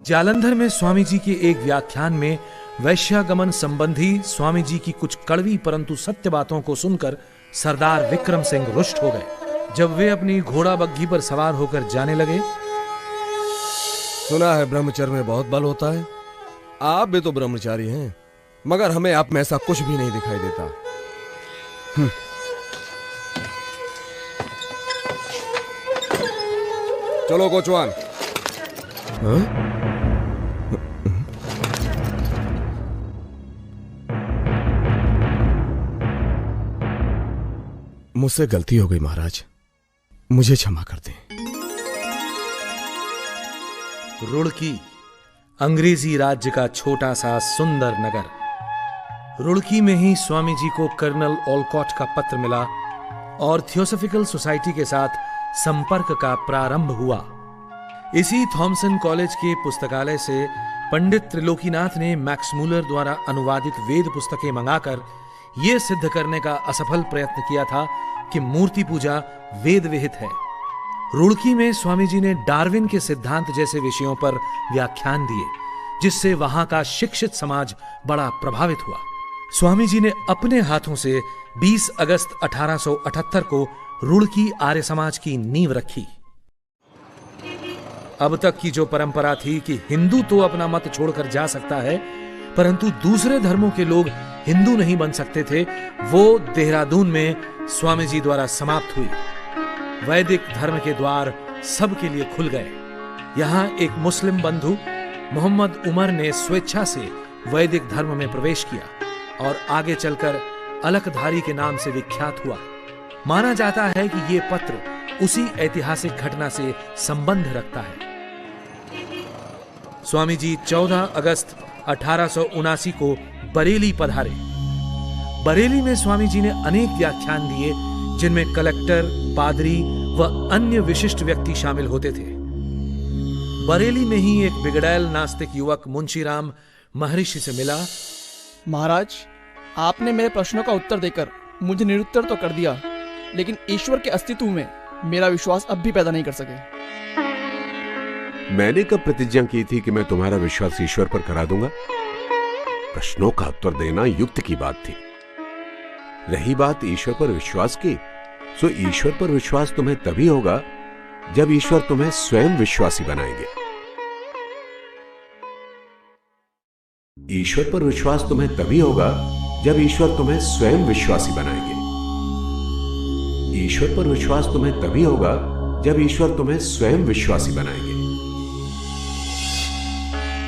जालंधर में स्वामी जी के एक व्याख्यान में वैश्यागमन संबंधी स्वामी जी की कुछ कड़वी परंतु सत्य बातों को सुनकर सरदार विक्रम सिंह रुष्ट हो गए। जब वे अपनी घोड़ा बग्घी पर सवार होकर जाने लगे, सुना है ब्रह्मचर्य में बहुत बल होता है। आप भी तो ब्रह्मचारी हैं, मगर हमें आप में ऐसा कुछ भी नहीं दिखाई देता। चलो कोचवान। मुझसे गलती हो गई महाराज, मुझे क्षमा कर दें। रुड़की अंग्रेजी राज्य का छोटा सा सुंदर नगर। रुड़की में ही स्वामी जी को कर्नल ओलकॉट का पत्र मिला और थियोसॉफिकल सोसाइटी के साथ संपर्क का प्रारंभ हुआ। इसी थॉमसन कॉलेज के पुस्तकालय से पंडित त्रिलोकीनाथ ने मैक्स मूलर द्वारा अनुवादित वेद पुस्तकें मंगाकर यह सिद्ध करने का असफल प्रयत्न किया था कि मूर्ति पूजा वेद विहित है। रुड़की में स्वामी जी ने डार्विन के सिद्धांत जैसे विषयों पर व्याख्यान दिए, जिससे वहां का शिक्षित समाज बड़ा प्रभावित हुआ। स्वामी जी ने अपने हाथों से 20 अगस्त 1878 को रुड़की आर्य समाज की नींव रखी। अब तक की जो परंपरा थी कि हिंदू तो अपना मत छोड़कर जा सकता है, परंतु दूसरे धर्मों के लोग हिंदू नहीं बन सकते थे, वो देहरादून में स्वामी जी द्वारा समाप्त हुई। वैदिक धर्म के द्वार सबके लिए खुल गए। यहां एक मुस्लिम बंधु मोहम्मद उमर ने स्वेच्छा से वैदिक धर्म में प्रवेश किया और आगे चलकर अलकधारी के नाम से विख्यात हुआ। माना जाता है कि यह पत्र उसी ऐतिहासिक घटना से संबंध रखता है। स्वामी जी 14 अगस्त 1879 को बरेली पधारे। बरेली में स्वामी जी ने अनेक व्याख्यान दिए, जिनमें कलेक्टर, पादरी व अन्य विशिष्ट व्यक्ति शामिल होते थे। बरेली में ही एक बिगड़ैल नास्तिक युवक मुंशीराम महर्षि से मिला। महाराज, आपने मेरे प्रश्नों का उत्तर देकर मुझे निरुत्तर तो कर दिया, लेकिन ईश्वर के अस्तित्व में मेरा विश्वास अब भी पैदा नहीं कर सके। मैंने कब प्रतिज्ञा की थी कि मैं तुम्हारा विश्वास ईश्वर पर करा दूंगा? प्रश्नों का उत्तर देना युक्त की बात थी। रही बात ईश्वर पर विश्वास की, सो ईश्वर पर विश्वास तुम्हें तभी होगा जब ईश्वर तुम्हें स्वयं विश्वासी बनाएंगे। ईश्वर पर विश्वास तुम्हें तभी होगा जब ईश्वर तुम्हें स्वयं विश्वासी बनाएंगे। ईश्वर पर विश्वास तुम्हें तभी होगा जब ईश्वर तुम्हें स्वयं विश्वासी बनाएंगे।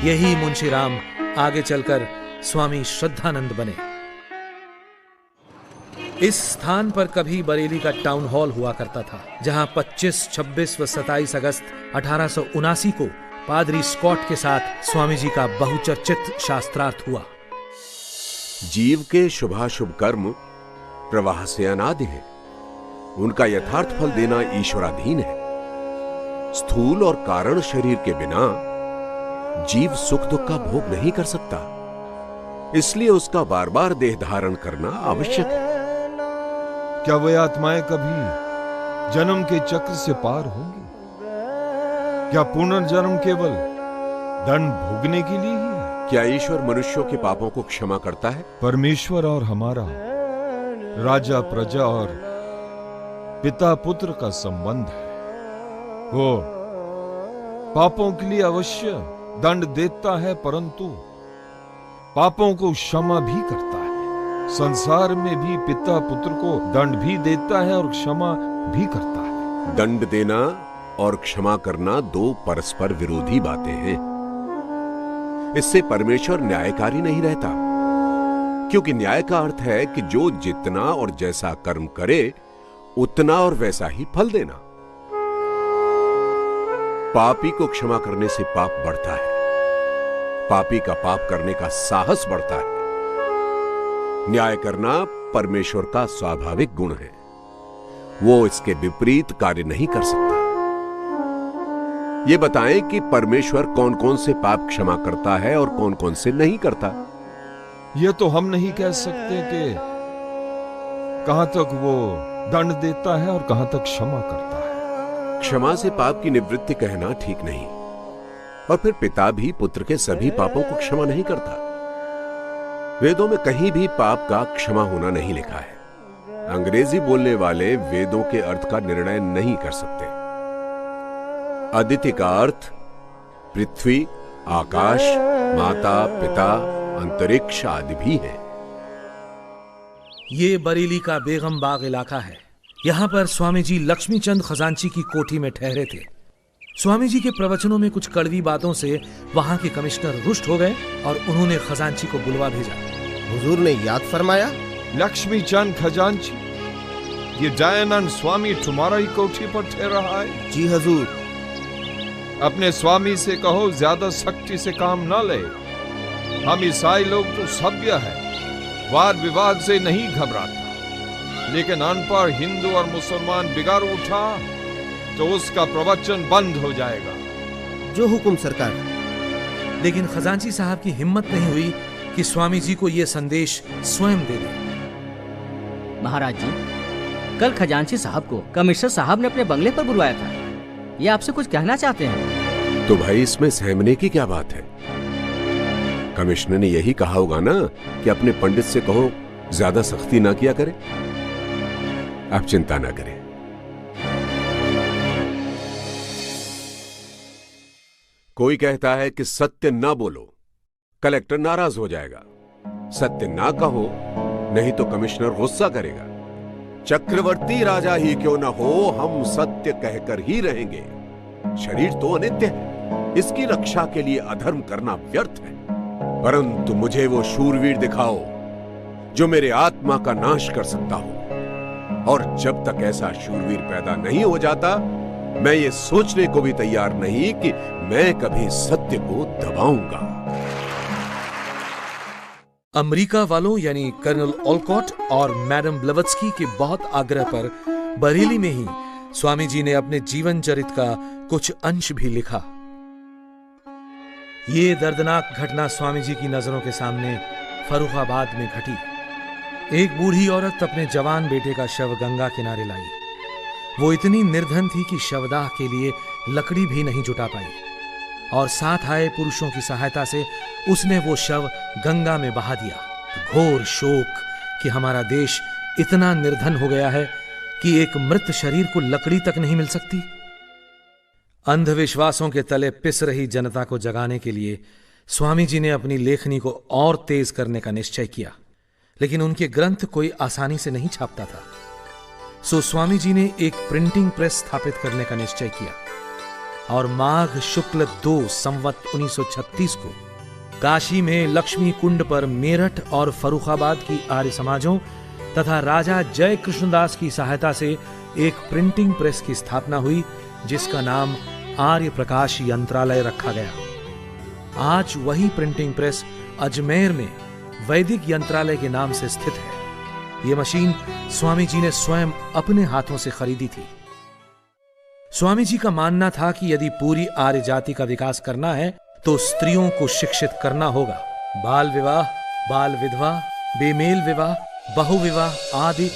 यही मुंशीराम आगे चलकर स्वामी श्रद्धानंद बने। इस स्थान पर कभी बरेली का टाउन हॉल हुआ करता था, जहां 25, 26 व 27 अगस्त 1879 को पादरी स्कॉट के साथ स्वामी जी का बहुचर्चित शास्त्रार्थ हुआ। जीव के शुभाशुभ कर्म प्रवाह से अनादि है। उनका यथार्थ फल देना ईश्वराधीन है। स्थूल और कारण शरीर के बिना जीव सुख दुख का भोग नहीं कर सकता, इसलिए उसका बार बार देह धारण करना आवश्यक है। क्या वे आत्माएं कभी जन्म के चक्र से पार होंगी? क्या पुनर्जन्म केवल दंड भोगने के लिए ही है? क्या ईश्वर मनुष्यों के पापों को क्षमा करता है? परमेश्वर और हमारा राजा प्रजा और पिता पुत्र का संबंध है। वो पापों के लिए अवश्य दंड देता है, परंतु पापों को क्षमा भी करता है। संसार में भी पिता पुत्र को दंड भी देता है और क्षमा भी करता है। दंड देना और क्षमा करना दो परस्पर विरोधी बातें हैं। इससे परमेश्वर न्यायकारी नहीं रहता, क्योंकि न्याय का अर्थ है कि जो जितना और जैसा कर्म करे उतना और वैसा ही फल देना। पापी को क्षमा करने से पाप बढ़ता है, पापी का पाप करने का साहस बढ़ता है। न्याय करना परमेश्वर का स्वाभाविक गुण है, वो इसके विपरीत कार्य नहीं कर सकता। ये बताएं कि परमेश्वर कौन कौन से पाप क्षमा करता है और कौन कौन से नहीं करता। ये तो हम नहीं कह सकते कि कहां तक वो दंड देता है और कहां तक क्षमा करता है। क्षमा से पाप की निवृत्ति कहना ठीक नहीं। और फिर पिता भी पुत्र के सभी पापों को क्षमा नहीं करता। वेदों में कहीं भी पाप का क्षमा होना नहीं लिखा है। अंग्रेजी बोलने वाले वेदों के अर्थ का निर्णय नहीं कर सकते। अदिति का अर्थ पृथ्वी, आकाश, माता, पिता, अंतरिक्ष आदि भी है। ये बरेली का बेगम बाग इलाका है। यहाँ पर स्वामी जी लक्ष्मीचंद खजांची की कोठी में ठहरे थे। स्वामी जी के प्रवचनों में कुछ कड़वी बातों से वहाँ के कमिश्नर रुष्ट हो गए और उन्होंने खजांची को बुलवा भेजा। हुजूर ने याद फरमाया, लक्ष्मी चंद खजांची, ये दयानंद स्वामी तुम्हारी कोठी पर ठहरा है? जी हुजूर। अपने स्वामी से कहो ज्यादा सख्ती से काम न ले। हम ईसाई लोग तो सभ्य है, वाद विवाद से नहीं घबराता, लेकिन अनपढ़ हिंदू और मुसलमान बिगाड़ उठा तो उसका प्रवचन बंद हो जाएगा। जो हुक्म सरकार। लेकिन खजांची साहब की हिम्मत नहीं हुई कि स्वामी जी को यह संदेश स्वयं दे दें। महाराज जी, कल खजांची साहब को कमिश्नर साहब ने अपने बंगले पर बुलवाया था। ये आपसे कुछ कहना चाहते हैं। तो भाई इसमें सहमने की क्या बात है? कमिश्नर ने यही कहा होगा ना कि अपने पंडित से कहो ज्यादा सख्ती ना किया करे। आप चिंता ना करें। कोई कहता है कि सत्य ना बोलो, कलेक्टर नाराज हो जाएगा। सत्य ना कहो, नहीं तो कमिश्नर गुस्सा करेगा। चक्रवर्ती राजा ही क्यों ना हो, हम सत्य कहकर ही रहेंगे। शरीर तो अनित्य है, इसकी रक्षा के लिए अधर्म करना व्यर्थ है। परंतु मुझे वो शूरवीर दिखाओ जो मेरे आत्मा का नाश कर सकता हो। और जब तक ऐसा शूरवीर पैदा नहीं हो जाता, मैं ये सोचने को भी तैयार नहीं कि मैं कभी सत्य को दबाऊंगा। अमेरिका वालों यानी कर्नल ओलकॉट और मैडम ब्लवत्स्की के बहुत आग्रह पर बरेली में ही स्वामी जी ने अपने जीवन चरित का कुछ अंश भी लिखा। ये दर्दनाक घटना स्वामी जी की नजरों के सामने फर्रुखाबाद में घटी। एक बूढ़ी औरत अपने जवान बेटे का शव गंगा किनारे लाई। वो इतनी निर्धन थी कि शवदाह के लिए लकड़ी भी नहीं जुटा पाई और साथ आए पुरुषों की सहायता से उसने वो शव गंगा में बहा दिया। घोर शोक कि हमारा देश इतना निर्धन हो गया है कि एक मृत शरीर को लकड़ी तक नहीं मिल सकती। अंधविश्वासों के तले पिस रही जनता को जगाने के लिए स्वामी जी ने अपनी लेखनी को और तेज करने का निश्चय किया, लेकिन उनके ग्रंथ कोई आसानी से नहीं छापता था। सो स्वामी जी ने एक प्रिंटिंग प्रेस स्थापित करने का निश्चय किया और माघ शुक्ल 2 संवत 1936 को काशी में लक्ष्मी कुंड पर मेरठ और फर्रुखाबाद की आर्य समाजों तथा राजा जय कृष्णदास की सहायता से एक प्रिंटिंग प्रेस की स्थापना हुई, जिसका नाम आर्य प्रकाश यंत्रालय रखा गया। आज वही प्रिंटिंग प्रेस अजमेर में वैदिक यंत्रालय के नाम से स्थित है। यह मशीन स्वामी जी ने स्वयं अपने हाथों से खरीदी थी। स्वामी जी का मानना था कि यदि पूरी आर्य जाति का विकास करना है तो स्त्रियों को शिक्षित करना होगा। बाल विवाह, बाल विधवा, बेमेल विवाह, बहुविवाह आदि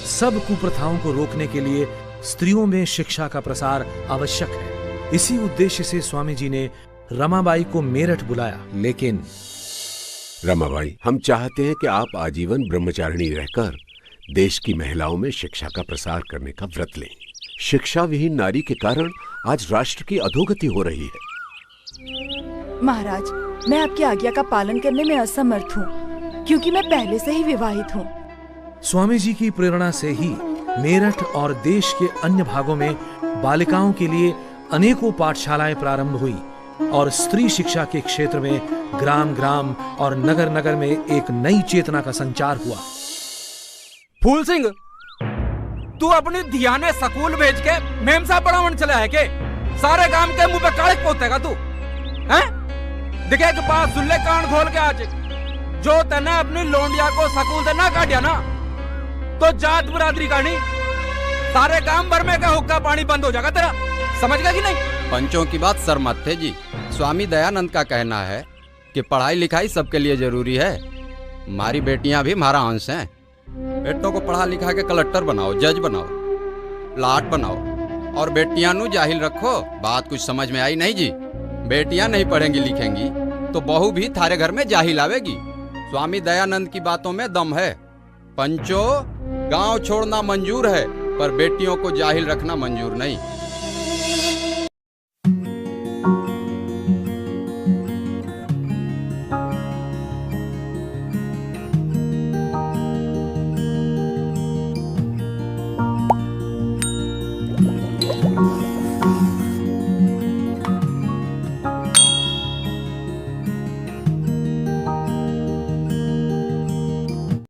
सब कुप्रथाओं को रोकने के लिए स्त्रियों में शिक्षा का प्रसार आवश्यक है। इसी उद्देश्य से स्वामी जी ने रमाबाई को मेरठ बुलाया। लेकिन रमाबाई, हम चाहते हैं कि आप आजीवन ब्रह्मचारिणी रहकर देश की महिलाओं में शिक्षा का प्रसार करने का व्रत लें। शिक्षा विहीन नारी के कारण आज राष्ट्र की अधोगति हो रही है। महाराज, मैं आपकी आज्ञा का पालन करने में असमर्थ हूँ, क्योंकि मैं पहले से ही विवाहित हूँ। स्वामी जी की प्रेरणा से ही मेरठ और देश के अन्य भागों में बालिकाओं के लिए अनेकों पाठशालाएं प्रारंभ हुई और स्त्री शिक्षा के क्षेत्र में ग्राम ग्राम और नगर नगर में एक नई चेतना का संचार हुआ। फूल सिंह, तू अपनी धियाने स्कूल भेज के मेम साहब पढ़ावन चला है के? सारे गांव के मुंह पे कालिक पोतेगा तू हैं? दिखे के पास जुल्ले कान खोल के आज जो तने अपनी लोंडिया को स्कूल से ना काटिया ना, तो जात बरादरी का नहीं, सारे गांव भर में का हुक्का पानी बंद हो जाएगा तेरा। समझ गया कि नहीं? पंचों की बात सर मत थे जी। स्वामी दयानंद का कहना है कि पढ़ाई लिखाई सबके लिए जरूरी है। हमारी बेटियां भी हमारा अंश हैं। बेटों को पढ़ा लिखा के कलेक्टर बनाओ, जज बनाओ, प्लाट बनाओ और बेटियां नु जाहिल रखो। बात कुछ समझ में आई नहीं जी? बेटियां नहीं पढ़ेंगी लिखेंगी तो बहू भी थारे घर में जाहिल आवेगी। स्वामी दयानंद की बातों में दम है। पंचो, गांव छोड़ना मंजूर है पर बेटियों को जाहिल रखना मंजूर नहीं।